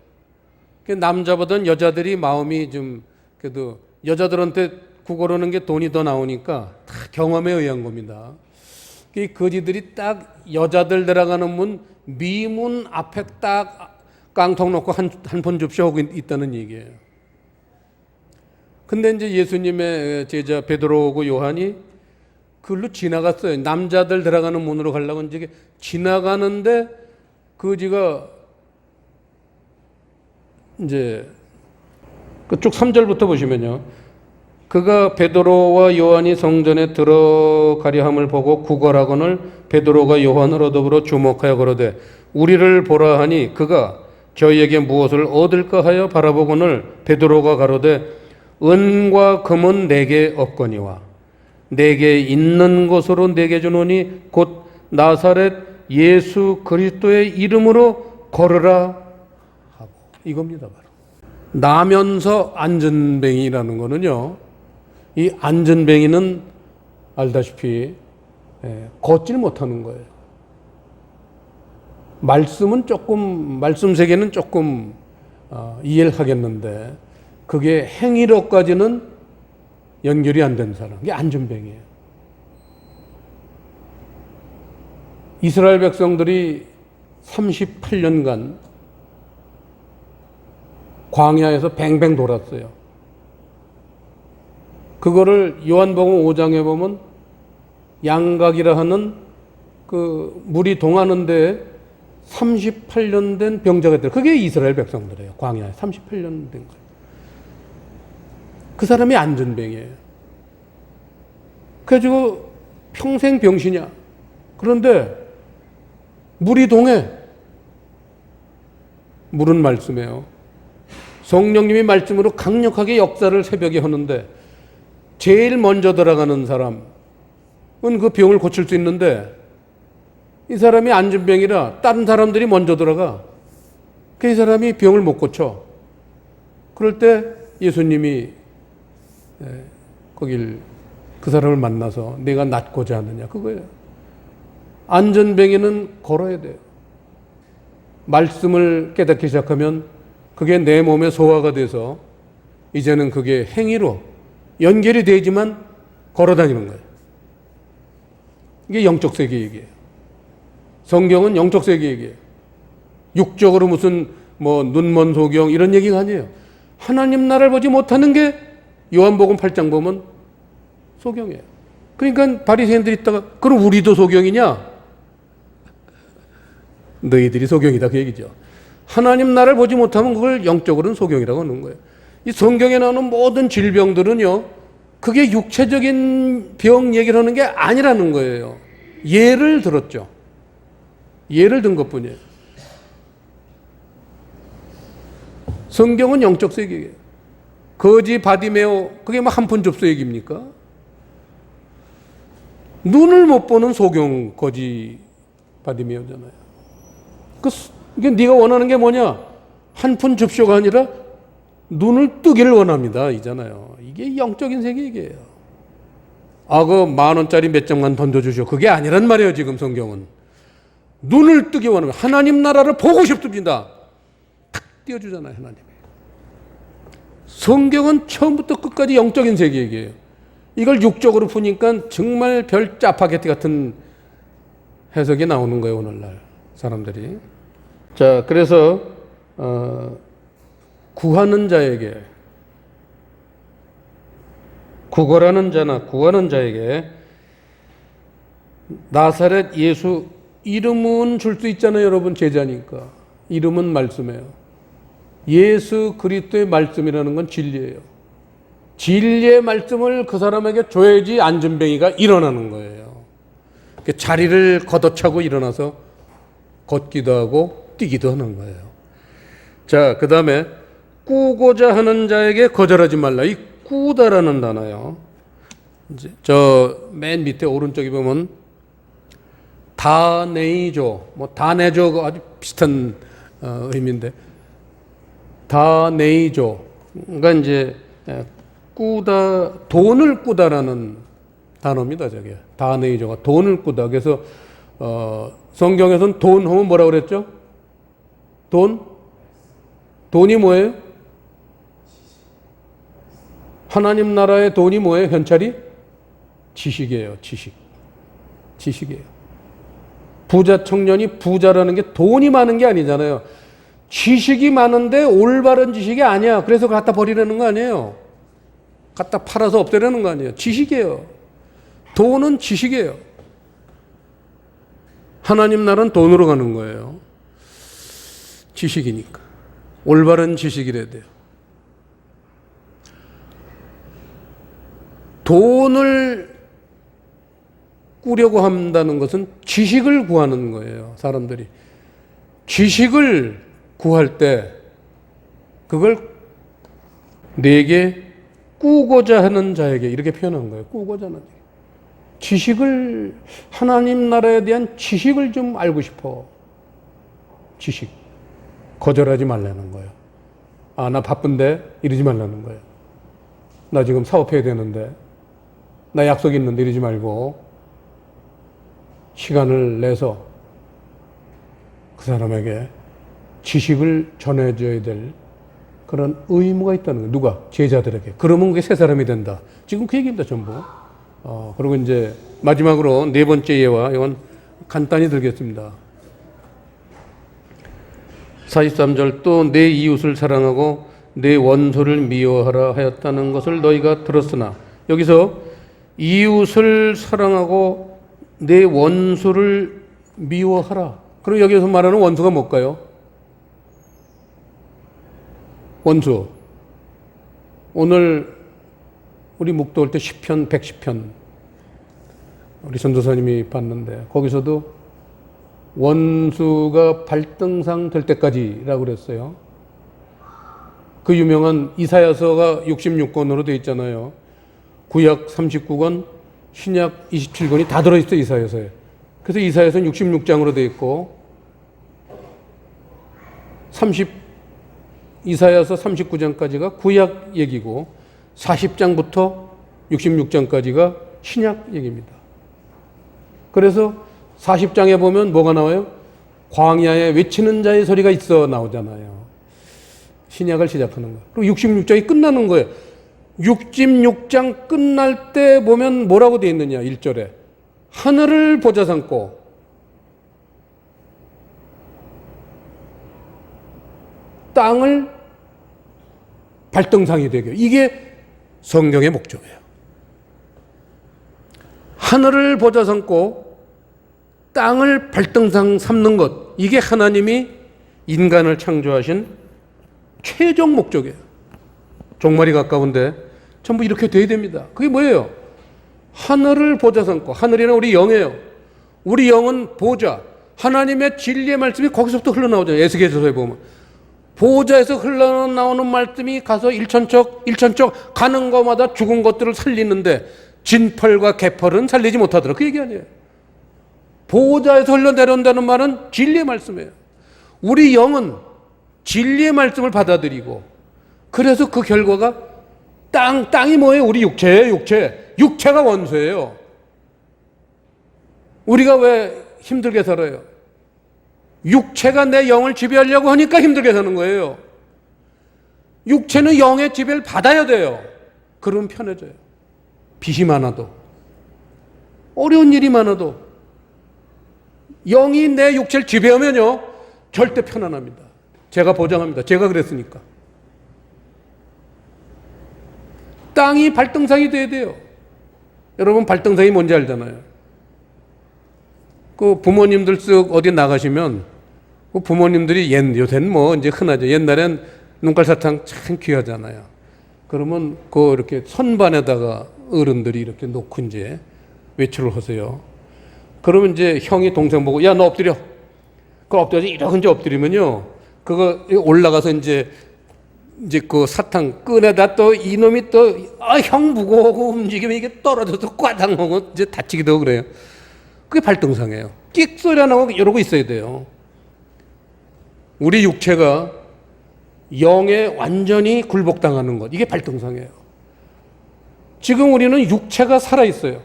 남자보다는 여자들이 마음이 좀 그래도 여자들한테 국어로는 게 돈이 더 나오니까 다 경험에 의한 겁니다. 이 거지들이 딱 여자들 들어가는 문 미문 앞에 딱 깡통 놓고 한 번 접시하고 있다는 얘기예요. 근데 이제 예수님의 제자 베드로하고 요한이 그걸로 지나갔어요. 남자들 들어가는 문으로 가려고 이제 지나가는데 거지가 이제 그쪽 3절부터 보시면요. 그가 베드로와 요한이 성전에 들어가려 함을 보고 구걸하거늘 베드로가 요한으로 더불어 주목하여 가로되 우리를 보라 하니 그가 저희에게 무엇을 얻을까 하여 바라보거늘 베드로가 가로되 은과 금은 내게 없거니와 내게 있는 것으로 내게 주노니 곧 나사렛 예수 그리스도의 이름으로 걸으라 하고 이겁니다. 바로 나면서 안전뱅이라는 거는요, 이 안전뱅이는 알다시피 걷질 못하는 거예요. 말씀은 조금, 말씀 세계는 조금 이해를 하겠는데 그게 행위로까지는 연결이 안 된 사람, 이게 안전뱅이에요. 이스라엘 백성들이 38년간 광야에서 뱅뱅 돌았어요. 그거를 요한복음 5장에 보면 양각이라 하는 그 물이 동하는데 38년 된 병자가 있더라. 그게 이스라엘 백성들이에요. 광야에 38년 된 거예요. 그 사람이 안전병이에요. 그래가지고 평생 병신이야. 그런데 물이 동해. 물은 말씀이에요. 성령님이 말씀으로 강력하게 역사를 새벽에 하는데 제일 먼저 들어가는 사람은 그 병을 고칠 수 있는데 이 사람이 안전병이라 다른 사람들이 먼저 들어가. 그 사람이 병을 못 고쳐. 그럴 때 예수님이 거길 그 사람을 만나서 내가 낫고자 하느냐 그거예요. 안전병에는 걸어야 돼요. 말씀을 깨닫기 시작하면 그게 내 몸에 소화가 돼서 이제는 그게 행위로 연결이 되지만 걸어다니는 거예요. 이게 영적 세계 얘기예요. 성경은 영적 세계 얘기예요. 육적으로 무슨 뭐 눈먼 소경 이런 얘기가 아니에요. 하나님 나라를 보지 못하는 게 요한복음 8장 보면 소경이에요. 그러니까 바리새인들이 있다가 그럼 우리도 소경이냐? 너희들이 소경이다 그 얘기죠. 하나님 나라를 보지 못하면 그걸 영적으로는 소경이라고 하는 거예요. 이 성경에 나오는 모든 질병들은요, 그게 육체적인 병 얘기를 하는 게 아니라는 거예요. 예를 들었죠. 예를 든 것뿐이에요. 성경은 영적 세계예요. 거지 바디메오 그게 뭐 한 푼 줍소 얘기입니까? 눈을 못 보는 소경 거지 바디메오잖아요. 이게 네가 원하는 게 뭐냐? 한 푼 줍쇼가 아니라 눈을 뜨기를 원합니다. 이잖아요. 이게 영적인 세계 얘기예요. 그 10,000원짜리 몇 장만 던져주셔. 그게 아니란 말이에요. 지금 성경은. 눈을 뜨기 원하면 하나님 나라를 보고 싶습니다. 탁 띄워주잖아요. 하나님이. 성경은 처음부터 끝까지 영적인 세계 얘기예요. 이걸 육적으로 푸니까 정말 별 짜파게티 같은 해석이 나오는 거예요. 오늘날 사람들이. 자, 그래서 구하는 자에게, 구걸하는 자나 구하는 자에게 나사렛 예수 이름은 줄 수 있잖아요. 여러분 제자니까. 이름은 말씀이에요. 예수 그리스도의 말씀이라는 건 진리예요. 진리의 말씀을 그 사람에게 줘야지 안전병이가 일어나는 거예요. 자리를 걷어차고 일어나서 걷기도 하고 뛰기도 하는 거예요. 자, 그 다음에 꾸고자 하는 자에게 거절하지 말라. 이 꾸다라는 단어요. 이제 저 맨 밑에 오른쪽에 보면 다내이조, 뭐 다내조가 아주 비슷한 의미인데 다내이조, 그러니까 이제 꾸다, 돈을 꾸다라는 단어입니다. 저게 다내이조가 돈을 꾸다. 그래서 성경에서는 돈 하면 뭐라고 그랬죠? 돈이 뭐예요? 하나님 나라의 돈이 뭐예요? 현찰이? 지식이에요. 지식이에요. 부자 청년이 부자라는 게 돈이 많은 게 아니잖아요. 지식이 많은데 올바른 지식이 아니야. 그래서 갖다 버리려는 거 아니에요. 갖다 팔아서 없애려는 거 아니에요. 지식이에요. 돈은 지식이에요. 하나님 나라는 돈으로 가는 거예요. 지식이니까. 올바른 지식이래야 돼요. 돈을 꾸려고 한다는 것은 지식을 구하는 거예요. 사람들이. 지식을 구할 때 그걸 내게 꾸고자 하는 자에게 이렇게 표현한 거예요. 꾸고자 하는 자에게. 지식을, 하나님 나라에 대한 지식을 좀 알고 싶어. 지식. 거절하지 말라는 거예요. 아, 나 바쁜데 이러지 말라는 거예요. 나 지금 사업해야 되는데, 나 약속 있는데 이러지 말고 시간을 내서 그 사람에게 지식을 전해줘야 될 그런 의무가 있다는 거예요. 누가? 제자들에게. 그러면 그게 새 사람이 된다. 지금 그 얘기입니다, 전부. 그리고 이제 마지막으로 네 번째 예와 이건 간단히 들겠습니다. 43절, 또 내 이웃을 사랑하고 내 원수를 미워하라 하였다는 것을 너희가 들었으나, 여기서 이웃을 사랑하고 내 원수를 미워하라. 그럼 여기서 말하는 원수가 뭘까요? 원수. 오늘 우리 묵도할 때 10편, 110편 우리 전도사님이 봤는데 거기서도 원수가 발등상 될 때까지라고 그랬어요. 그 유명한 이사야서가 66권으로 되어 있잖아요. 구약 39권, 신약 27권이 다 들어있어요, 이사야서에. 그래서 이사야서는 66장으로 되어 있고, 이사야서 39장까지가 구약 얘기고, 40장부터 66장까지가 신약 얘기입니다. 그래서 40장에 보면 뭐가 나와요? 광야에 외치는 자의 소리가 있어 나오잖아요. 신약을 시작하는 거예요. 그리고 66장이 끝나는 거예요. 66장 끝날 때 보면 뭐라고 되어 있느냐, 1절에. 하늘을 보좌 삼고 땅을 발등상이 되게. 이게 성경의 목적이에요. 하늘을 보좌 삼고 땅을 발등상 삼는 것. 이게 하나님이 인간을 창조하신 최종 목적이에요. 종말이 가까운데 전부 이렇게 돼야 됩니다. 그게 뭐예요? 하늘을 보좌 삼고, 하늘이란 우리 영이에요. 우리 영은 보좌, 하나님의 진리의 말씀이 거기서부터 흘러나오잖아요. 에스겔서에 보면 보좌에서 흘러나오는 말씀이 가서 일천척 가는 것마다 죽은 것들을 살리는데 진펄과 개펄은 살리지 못하더라. 그 얘기 아니에요. 보좌에서 흘러내려온다는 말은 진리의 말씀이에요. 우리 영은 진리의 말씀을 받아들이고, 그래서 그 결과가 땅이 뭐예요? 우리 육체예요. 육체가 원수예요. 우리가 왜 힘들게 살아요? 육체가 내 영을 지배하려고 하니까 힘들게 사는 거예요. 육체는 영의 지배를 받아야 돼요. 그러면 편해져요. 빚이 많아도, 어려운 일이 많아도 영이 내 육체를 지배하면요 절대 편안합니다. 제가 보장합니다. 제가 그랬으니까. 땅이 발등상이 돼야 돼요. 여러분, 발등상이 뭔지 알잖아요. 그 부모님들 쓱 어디 나가시면 그 부모님들이 요새는 뭐 이제 흔하죠. 옛날엔 눈깔사탕 참 귀하잖아요. 그러면 그 이렇게 선반에다가 어른들이 이렇게 놓고 이제 외출을 하세요. 그러면 이제 형이 동생 보고 야 너 엎드려. 그 엎드려서 이렇게 이제 엎드리면요. 그거 올라가서 이제 그 사탕 끈에다 또 이놈이 또 형 무거워 움직이면 이게 떨어져서 꽈당하고 이제 다치기도 하고 그래요. 그게 발등상이에요. 끽 소리 안 나고 이러고 있어야 돼요. 우리 육체가 영에 완전히 굴복당하는 것, 이게 발등상이에요. 지금 우리는 육체가 살아있어요.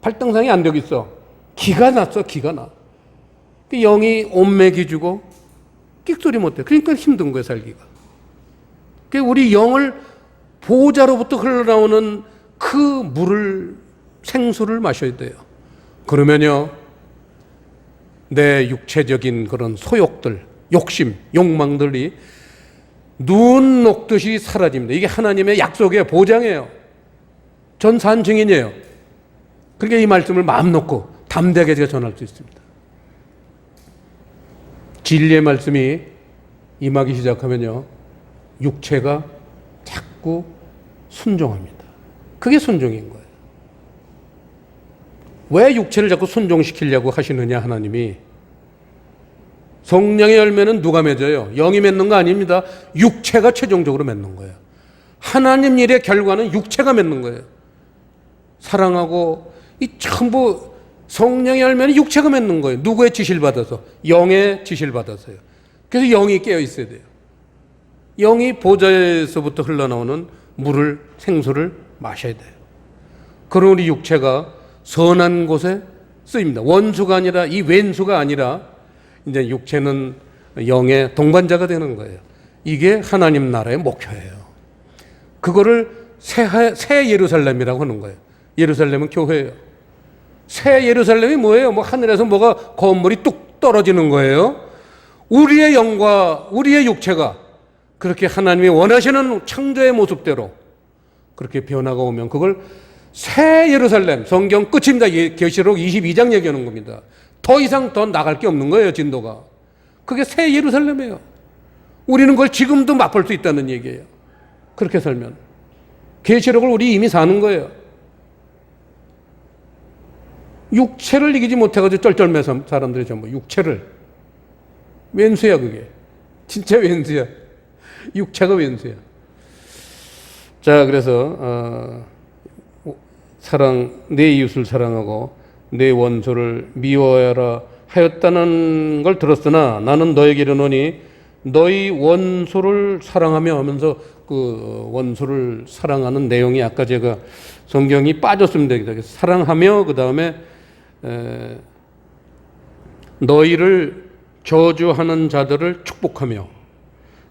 발등상이 안 되고 있어. 기가 났어, 기가 나. 영이 온맥이 주고 끽소리 못해. 그러니까 힘든 거예요, 살기가. 우리 영을 보호자로부터 흘러나오는 그 물을, 생수를 마셔야 돼요. 그러면요, 내 육체적인 그런 소욕들, 욕심, 욕망들이 눈 녹듯이 사라집니다. 이게 하나님의 약속이에요. 보장이에요. 전 산 증인이에요. 그러니까 이 말씀을 마음 놓고 담대하게 제가 전할 수 있습니다. 진리의 말씀이 임하기 시작하면요, 육체가 자꾸 순종합니다. 그게 순종인 거예요. 왜 육체를 자꾸 순종시키려고 하시느냐, 하나님이. 성령의 열매는 누가 맺어요? 영이 맺는 거 아닙니다. 육체가 최종적으로 맺는 거예요. 하나님 일의 결과는 육체가 맺는 거예요. 사랑하고 이 전부 성령의 열매는 육체가 맺는 거예요. 누구의 지시를 받아서? 영의 지시를 받아서요. 그래서 영이 깨어 있어야 돼요. 영이 보좌에서부터 흘러나오는 물을, 생수를 마셔야 돼요. 그럼 우리 육체가 선한 곳에 쓰입니다. 원수가 아니라, 이 왼수가 아니라 이제 육체는 영의 동반자가 되는 거예요. 이게 하나님 나라의 목표예요. 그거를 새 예루살렘이라고 하는 거예요. 예루살렘은 교회예요. 새 예루살렘이 뭐예요? 뭐 하늘에서 뭐가 건물이 뚝 떨어지는 거예요. 우리의 영과 우리의 육체가 그렇게 하나님이 원하시는 창조의 모습대로 그렇게 변화가 오면 그걸 새 예루살렘, 성경 끝입니다. 계시록 22장 얘기하는 겁니다. 더 이상 더 나갈 게 없는 거예요, 진도가. 그게 새 예루살렘이에요. 우리는 그걸 지금도 맛볼 수 있다는 얘기예요. 그렇게 살면. 계시록을 우리 이미 사는 거예요. 육체를 이기지 못해가지고 쩔쩔매서 사람들이 전부 육체를. 왼수야, 그게. 진짜 왼수야. 육체가 왼수야. 자, 그래서 내 이웃을 사랑하고 내 원수를 미워하라 하였다는 걸 들었으나 나는 너에게 이르노니 너희 원수를 사랑하며 하면서 그 원수를 사랑하는 내용이 아까 제가 성경이 빠졌습니다. 사랑하며 그 다음에 너희를 저주하는 자들을 축복하며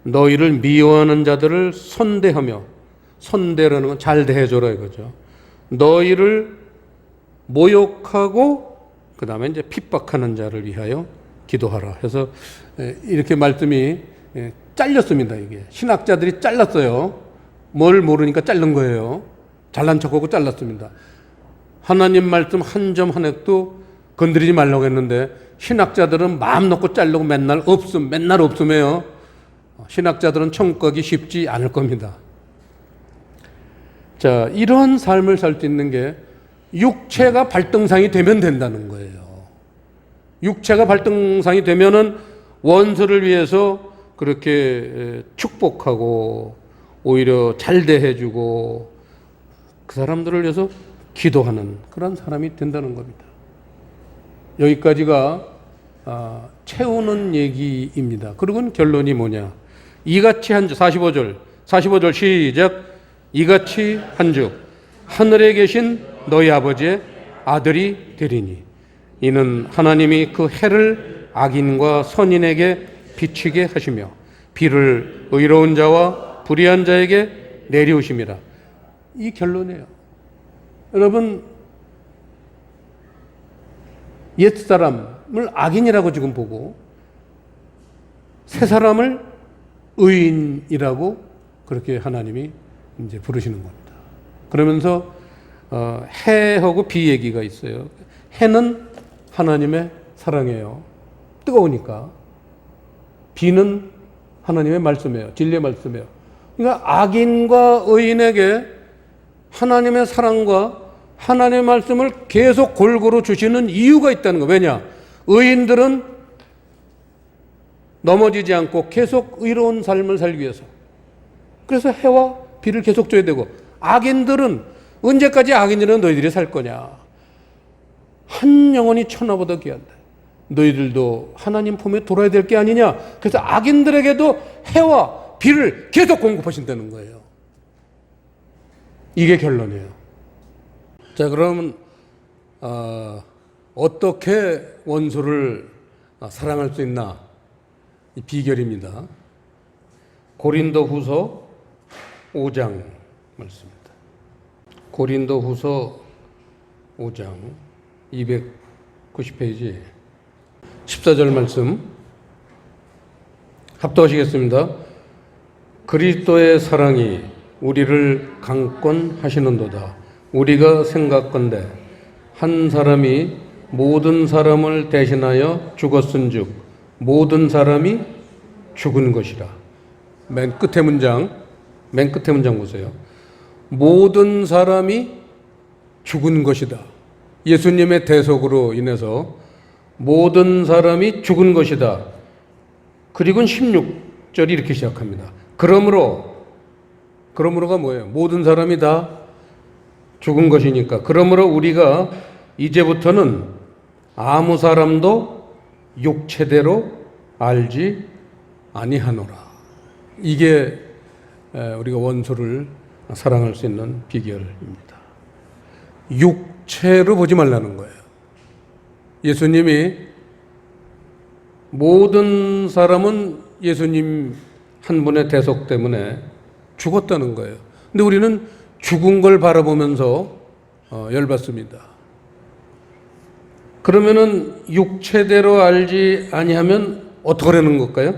너희를 미워하는 자들을 선대하며, 선대라는 건 잘 대해줘라 이거죠. 너희를 모욕하고 그 다음에 이제 핍박하는 자를 위하여 기도하라 해서 이렇게 말씀이 잘렸습니다. 이게 신학자들이 잘랐어요. 뭘 모르니까 자른 거예요. 잘난 척하고 잘랐습니다. 하나님 말씀 한 점 한 획도 건드리지 말라고 했는데 신학자들은 마음 놓고 자르고 맨날 없음해요. 신학자들은 천국 가기 쉽지 않을 겁니다. 자, 이런 삶을 살 수 있는 게 육체가 발등상이 되면 된다는 거예요. 육체가 발등상이 되면은 원수를 위해서 그렇게 축복하고 오히려 잘 대해주고 그 사람들을 위해서 기도하는 그런 사람이 된다는 겁니다. 여기까지가 채우는 얘기입니다. 그리고 결론이 뭐냐? 이같이 한즉 45절 시작. 이같이 한즉 하늘에 계신 너희 아버지의 아들이 되리니 이는 하나님이 그 해를 악인과 선인에게 비치게 하시며 비를 의로운 자와 불의한 자에게 내리우심이라. 이 결론이에요. 여러분, 옛사람을 악인이라고 지금 보고 새 사람을 의인이라고 그렇게 하나님이 이제 부르시는 겁니다. 그러면서 해하고 비 얘기가 있어요. 해는 하나님의 사랑이에요. 뜨거우니까. 비는 하나님의 말씀이에요. 진리의 말씀이에요. 그러니까 악인과 의인에게 하나님의 사랑과 하나님의 말씀을 계속 골고루 주시는 이유가 있다는 거예요. 왜냐? 의인들은 넘어지지 않고 계속 의로운 삶을 살기 위해서. 그래서 해와 비를 계속 줘야 되고, 악인들은 언제까지 악인들은 너희들이 살 거냐? 한 영혼이 천하보다 귀한다. 너희들도 하나님 품에 돌아야 될 게 아니냐? 그래서 악인들에게도 해와 비를 계속 공급하신다는 거예요. 이게 결론이에요. 자, 그럼 어떻게 원수를 사랑할 수 있나? 이 비결입니다. 고린도후서 5장 말씀입니다. 고린도후서 5장 290페이지 14절 말씀 합독하시겠습니다. 그리스도의 사랑이 우리를 강권하시는도다. 우리가 생각건대 한 사람이 모든 사람을 대신하여 죽었은즉 모든 사람이 죽은 것이라. 맨 끝에 문장 보세요. 모든 사람이 죽은 것이다. 예수님의 대속으로 인해서 모든 사람이 죽은 것이다. 그리고 16절이 이렇게 시작합니다. 그러므로가 뭐예요? 모든 사람이 다 죽은 것이니까. 그러므로 우리가 이제부터는 아무 사람도 육체대로 알지 아니하노라. 이게 우리가 원수를 사랑할 수 있는 비결입니다. 육체로 보지 말라는 거예요. 예수님이 모든 사람은 예수님 한 분의 대속 때문에 죽었다는 거예요. 근데 우리는 죽은 걸 바라보면서 열받습니다. 그러면은 육체대로 알지 아니하면 어떻게 하는 걸까요?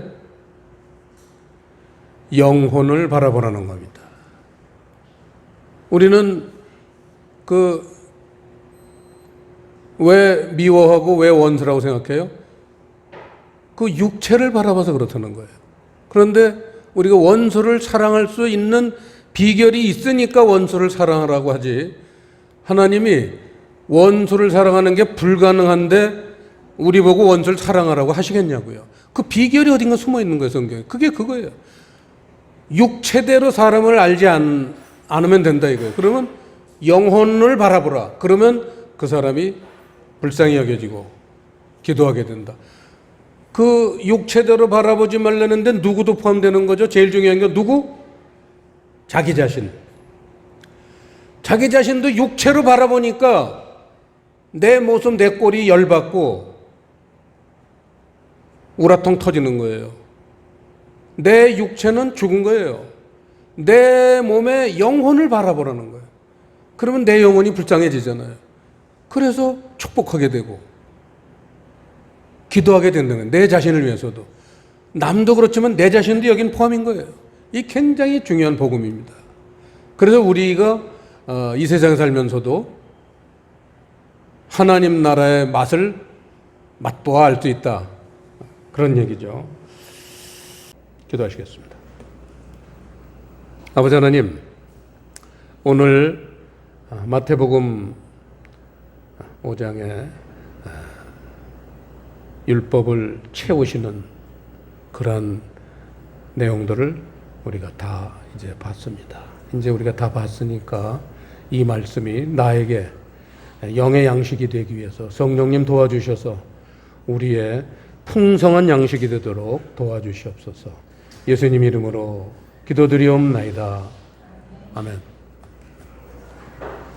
영혼을 바라보라는 겁니다. 우리는 왜 미워하고 왜 원수라고 생각해요? 그 육체를 바라봐서 그렇다는 거예요. 그런데 우리가 원수를 사랑할 수 있는 비결이 있으니까 원수를 사랑하라고 하지, 하나님이 원수를 사랑하는 게 불가능한데 우리 보고 원수를 사랑하라고 하시겠냐고요. 그 비결이 어딘가 숨어 있는 거예요, 성경에. 그게 그거예요. 육체대로 사람을 알지 않으면 된다 이거예요. 그러면 영혼을 바라보라. 그러면 그 사람이 불쌍히 여겨지고 기도하게 된다. 그 육체대로 바라보지 말라는데 누구도 포함되는 거죠. 제일 중요한 게 누구? 자기 자신. 자기 자신도 육체로 바라보니까 내 모습, 내 꼴이 열받고 우라통 터지는 거예요. 내 육체는 죽은 거예요. 내 몸의 영혼을 바라보라는 거예요. 그러면 내 영혼이 불쌍해지잖아요. 그래서 축복하게 되고 기도하게 된다는 거예요. 내 자신을 위해서도. 남도 그렇지만 내 자신도 여긴 포함인 거예요. 이 굉장히 중요한 복음입니다. 그래서 우리가 이 세상에 살면서도 하나님 나라의 맛을 맛보아 알 수 있다. 그런 얘기죠. 기도하시겠습니다. 아버지 하나님, 오늘 마태복음 5장에 율법을 채우시는 그런 내용들을 우리가 다 이제 봤습니다. 이제 우리가 다 봤으니까 이 말씀이 나에게 영의 양식이 되기 위해서 성령님 도와주셔서 우리의 풍성한 양식이 되도록 도와주시옵소서. 예수님 이름으로 기도드리옵나이다. 아멘.